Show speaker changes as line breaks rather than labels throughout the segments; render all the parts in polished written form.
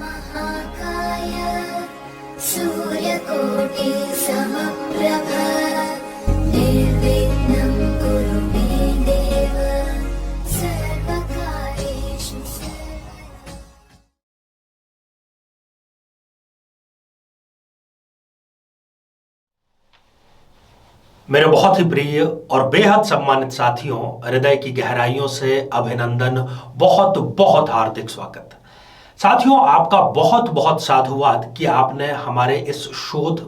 महाकाय सूर्यकोटि समप्रभ निर्विघ्नं कुरु मे देव सर्वकार्येषु सर्वदा।
मेरे बहुत ही प्रिय और बेहद सम्मानित साथियों, हृदय की गहराइयों से अभिनंदन, बहुत बहुत हार्दिक स्वागत। साथियों, आपका बहुत बहुत साधुवाद कि आपने हमारे इस शोध,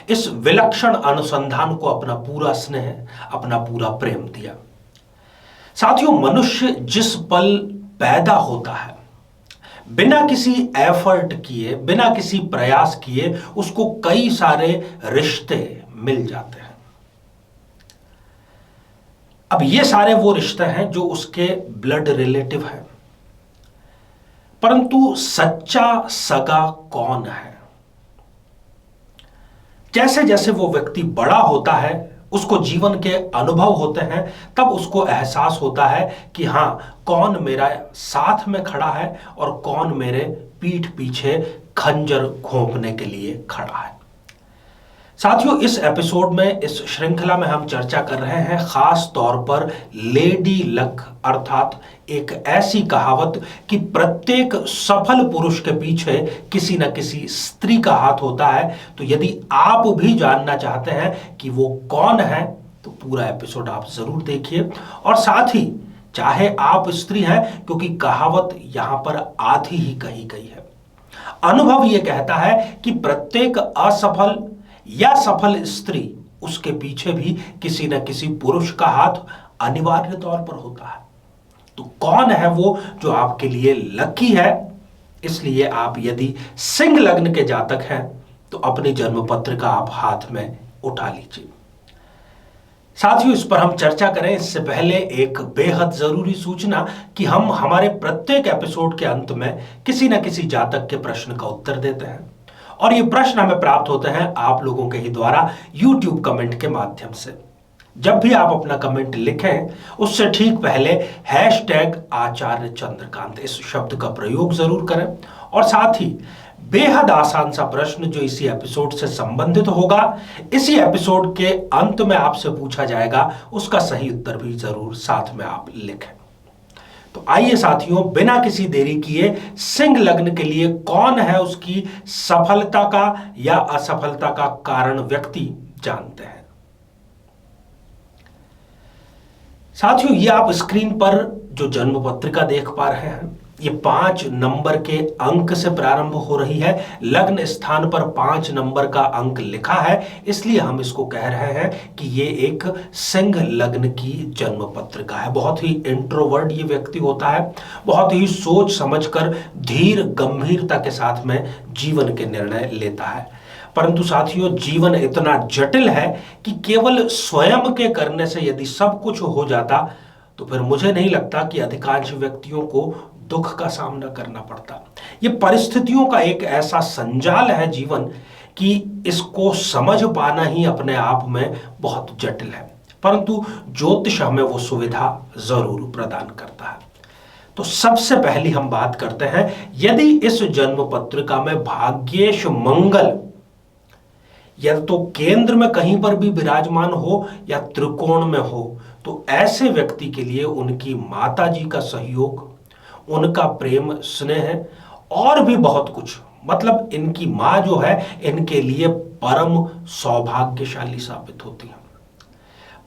इस विलक्षण अनुसंधान को अपना पूरा स्नेह, अपना पूरा प्रेम दिया। साथियों, मनुष्य जिस पल पैदा होता है, बिना किसी एफर्ट किए, बिना किसी प्रयास किए उसको कई सारे रिश्ते मिल जाते हैं। अब ये सारे वो रिश्ते हैं जो उसके ब्लड रिलेटिव हैं, परंतु सच्चा सगा कौन है? जैसे जैसे वो व्यक्ति बड़ा होता है, उसको जीवन के अनुभव होते हैं, तब उसको एहसास होता है कि हां, कौन मेरा साथ में खड़ा है और कौन मेरे पीठ पीछे खंजर घोंपने के लिए खड़ा है। साथियों, इस एपिसोड में, इस श्रृंखला में हम चर्चा कर रहे हैं खास तौर पर लेडी लक, अर्थात एक ऐसी कहावत कि प्रत्येक सफल पुरुष के पीछे किसी न किसी स्त्री का हाथ होता है। तो यदि आप भी जानना चाहते हैं कि वो कौन है, तो पूरा एपिसोड आप जरूर देखिए। और साथ ही, चाहे आप स्त्री हैं, क्योंकि कहावत यहां पर आधी ही कही गई है, अनुभव यह कहता है कि प्रत्येक असफल या सफल स्त्री, उसके पीछे भी किसी न किसी पुरुष का हाथ अनिवार्य तौर पर होता है। तो कौन है वो जो आपके लिए लकी है? इसलिए आप यदि सिंह लग्न के जातक हैं तो अपनी जन्म पत्रिका आप हाथ में उठा लीजिए। साथियों, इस पर हम चर्चा करें इससे पहले एक बेहद जरूरी सूचना कि हम हमारे प्रत्येक एपिसोड के अंत में किसी न किसी जातक के प्रश्न का उत्तर देते हैं, और ये प्रश्न हमें प्राप्त होते हैं आप लोगों के ही द्वारा YouTube कमेंट के माध्यम से। जब भी आप अपना कमेंट लिखें, उससे ठीक पहले #आचार्य चंद्रकांत इस शब्द का प्रयोग जरूर करें, और साथ ही बेहद आसान सा प्रश्न जो इसी एपिसोड से संबंधित होगा, इसी एपिसोड के अंत में आपसे पूछा जाएगा, उसका सही उत्तर भी जरूर साथ में आप लिखें। तो आइए साथियों, बिना किसी देरी किए सिंह लग्न के लिए कौन है उसकी सफलता का या असफलता का कारण व्यक्ति जानते हैं। साथियों, ये आप स्क्रीन पर जो जन्म पत्रिका देख पा रहे हैं, ये 5 नंबर के अंक से प्रारंभ हो रही है। लग्न स्थान पर 5 नंबर का अंक लिखा है, इसलिए हम इसको कह रहे हैं कि ये एक सिंह लग्न की जन्म पत्रिका है। बहुत ही इंट्रोवर्ट ये व्यक्ति होता है, बहुत ही सोच समझकर धीर गंभीरता के साथ में जीवन के निर्णय लेता है। परंतु साथियों, जीवन इतना जटिल है कि केवल स्वयं के करने से यदि सब कुछ हो जाता तो फिर मुझे नहीं लगता कि अधिकांश व्यक्तियों को दुख का सामना करना पड़ता। ये परिस्थितियों का एक ऐसा संजाल है जीवन कि इसको समझ पाना ही अपने आप में बहुत जटिल है, परंतु ज्योतिष हमें वो सुविधा जरूर प्रदान करता है। तो सबसे पहली हम बात करते हैं, यदि इस जन्म पत्रिका में भाग्येश मंगल या तो केंद्र में कहीं पर भी विराजमान हो या त्रिकोण में हो, तो ऐसे व्यक्ति के लिए उनकी माता जी का सहयोग, उनका प्रेम स्नेह और भी बहुत कुछ, मतलब इनकी मां जो है इनके लिए परम सौभाग्यशाली साबित होती है।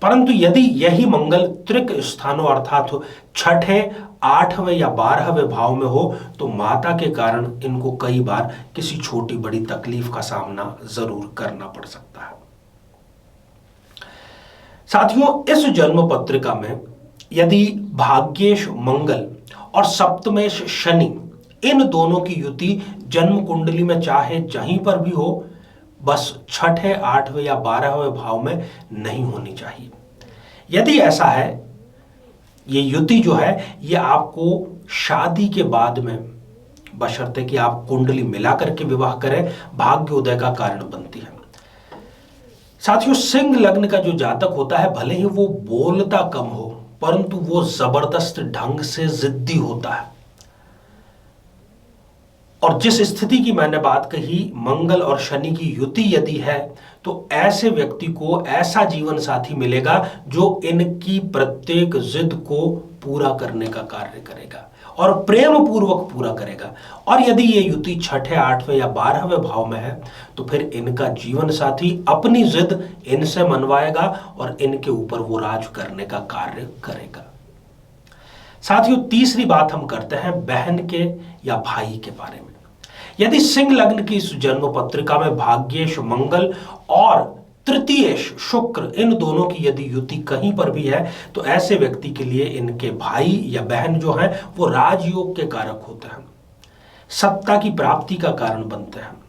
परंतु यदि यही मंगल त्रिक स्थानों अर्थात छठे, 8वें या 12वें भाव में हो, तो माता के कारण इनको कई बार किसी छोटी बड़ी तकलीफ का सामना जरूर करना पड़ सकता है। साथियों, इस जन्म पत्रिका में यदि भाग्येश मंगल और सप्तमेश शनि, इन दोनों की युति जन्म कुंडली में चाहे जहीं पर भी हो, बस छठे, 8वें या 12वें भाव में नहीं होनी चाहिए। यदि ऐसा है, ये युति जो है ये आपको शादी के बाद में, बशर्ते कि आप कुंडली मिला करके विवाह करें, भाग्योदय का कारण बनती है। साथियों, सिंह लग्न का जो जातक होता है, भले ही वो बोलता कम हो, परंतु वो जबरदस्त ढंग से जिद्दी होता है। और जिस स्थिति की मैंने बात कही, मंगल और शनि की युति यदि है, तो ऐसे व्यक्ति को ऐसा जीवन साथी मिलेगा जो इनकी प्रत्येक जिद को पूरा करने का कार्य करेगा और प्रेम पूर्वक पूरा करेगा। और यदि ये युति छठे, आठवें या 12वें भाव में है, तो फिर इनका जीवन साथी अपनी जिद इनसे मनवाएगा और इनके ऊपर वो राज करने का कार्य करेगा। साथियों, तीसरी बात हम करते हैं बहन के या भाई के बारे में। यदि सिंह लग्न की इस जन्म पत्रिका में भाग्येश मंगल और तृतीयेश शुक्र, इन दोनों की यदि युति कहीं पर भी है, तो ऐसे व्यक्ति के लिए इनके भाई या बहन जो है वो राजयोग के कारक होते हैं, सत्ता की प्राप्ति का कारण बनते हैं,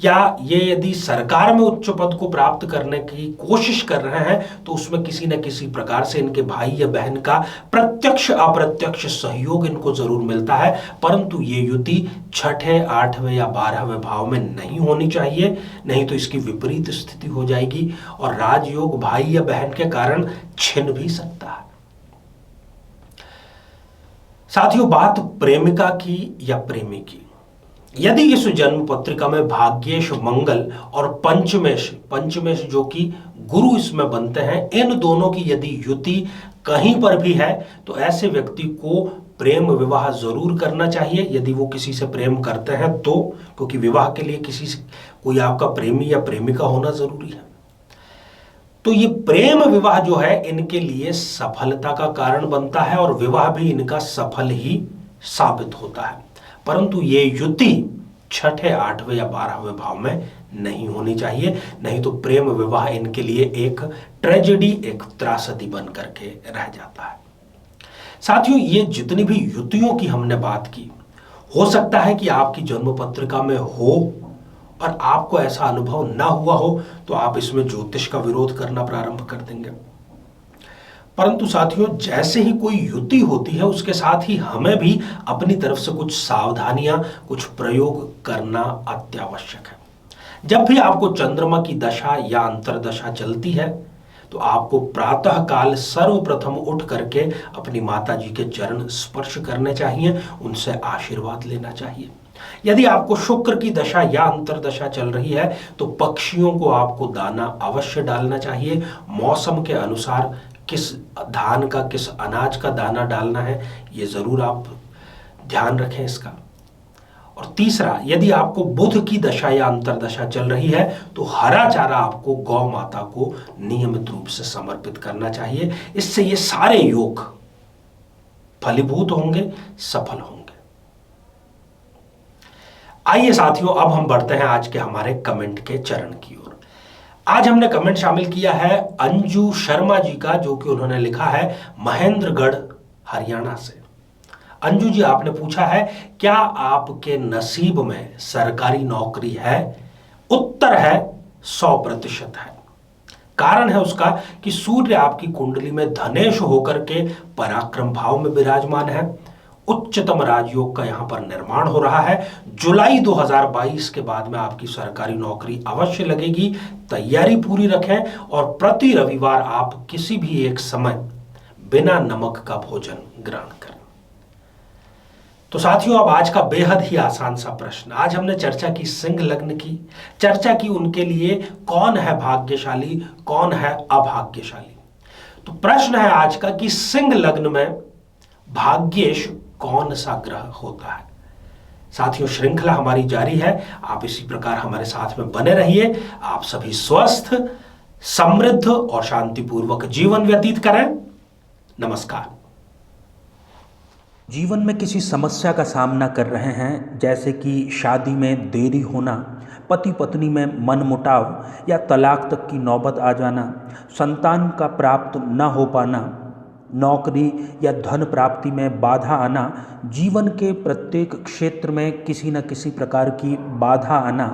या ये यदि सरकार में उच्च पद को प्राप्त करने की कोशिश कर रहे हैं तो उसमें किसी न किसी प्रकार से इनके भाई या बहन का प्रत्यक्ष अप्रत्यक्ष सहयोग इनको जरूर मिलता है। परंतु ये युति छठे, आठवें या 12वें भाव में नहीं होनी चाहिए, नहीं तो इसकी विपरीत स्थिति हो जाएगी और राजयोग भाई या बहन के कारण छिन भी सकता है। साथियों, बात प्रेमिका की या प्रेमी की। यदि इस जन्म पत्रिका में भाग्येश मंगल और पंचमेश जो कि गुरु इसमें बनते हैं, इन दोनों की यदि युति कहीं पर भी है, तो ऐसे व्यक्ति को प्रेम विवाह जरूर करना चाहिए यदि वो किसी से प्रेम करते हैं तो, क्योंकि विवाह के लिए किसी से कोई आपका प्रेमी या प्रेमिका होना जरूरी है। तो ये प्रेम विवाह जो है इनके लिए सफलता का कारण बनता है और विवाह भी इनका सफल ही साबित होता है। परंतु ये युति छठे, आठवें या 12वें भाव में नहीं होनी चाहिए, नहीं तो प्रेम विवाह इनके लिए एक ट्रेजेडी, एक त्रासदी बन करके रह जाता है। साथियों, ये जितनी भी युतियों की हमने बात की, हो सकता है कि आपकी जन्म पत्रिका में हो और आपको ऐसा अनुभव ना हुआ हो तो आप इसमें ज्योतिष का विरोध करना प्रारंभ कर देंगे। परंतु साथियों, जैसे ही कोई युति होती है उसके साथ ही हमें भी अपनी तरफ से कुछ सावधानियां, कुछ प्रयोग करना अत्यावश्यक है। जब भी आपको चंद्रमा की दशा या अंतरदशा चलती है तो आपको प्रातः काल सर्वप्रथम उठ करके अपनी माता जी के चरण स्पर्श करने चाहिए, उनसे आशीर्वाद लेना चाहिए। यदि आपको शुक्र की दशा या अंतरदशा चल रही है तो पक्षियों को आपको दाना अवश्य डालना चाहिए। मौसम के अनुसार किस धान का, किस अनाज का दाना डालना है, ये जरूर आप ध्यान रखें इसका। और तीसरा, यदि आपको बुध की दशा या अंतरदशा चल रही है तो हरा चारा आपको गौ माता को नियमित रूप से समर्पित करना चाहिए। इससे ये सारे योग फलीभूत होंगे, सफल होंगे। आइए साथियों, अब हम बढ़ते हैं आज के हमारे कमेंट के चरण की ओर। आज हमने कमेंट शामिल किया है अंजू शर्मा जी का, जो कि उन्होंने लिखा है महेंद्रगढ़ हरियाणा से। अंजू जी, आपने पूछा है क्या आपके नसीब में सरकारी नौकरी है? उत्तर है 100% है। कारण है उसका कि सूर्य आपकी कुंडली में धनेश होकर के पराक्रम भाव में विराजमान है। उच्चतम राजयोग का यहां पर निर्माण हो रहा है। जुलाई 2022 के बाद में आपकी सरकारी नौकरी अवश्य लगेगी। तैयारी पूरी रखें और प्रति रविवार आप किसी भी एक समय बिना नमक का भोजन ग्रहण करें। तो साथियों, अब आज का बेहद ही आसान सा प्रश्न। आज हमने चर्चा की सिंह लग्न की, चर्चा की उनके लिए कौन है भाग्यशाली, कौन है अभाग्यशाली। तो प्रश्न है आज का कि सिंह लग्न में भाग्येश कौन सा ग्रह होता है। साथियों, श्रृंखला हमारी जारी है, आप इसी प्रकार हमारे साथ में बने रहिए। आप सभी स्वस्थ, समृद्ध और शांतिपूर्वक जीवन व्यतीत करें। नमस्कार।
जीवन में किसी समस्या का सामना कर रहे हैं, जैसे कि शादी में देरी होना, पति पत्नी में मनमुटाव या तलाक तक की नौबत आ जाना, संतान का प्राप्त न हो पाना, नौकरी या धन प्राप्ति में बाधा आना, जीवन के प्रत्येक क्षेत्र में किसी न किसी प्रकार की बाधा आना,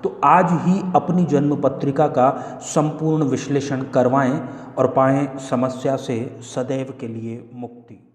तो आज ही अपनी जन्म पत्रिका का संपूर्ण विश्लेषण करवाएं और पाएं समस्या से सदैव के लिए मुक्ति।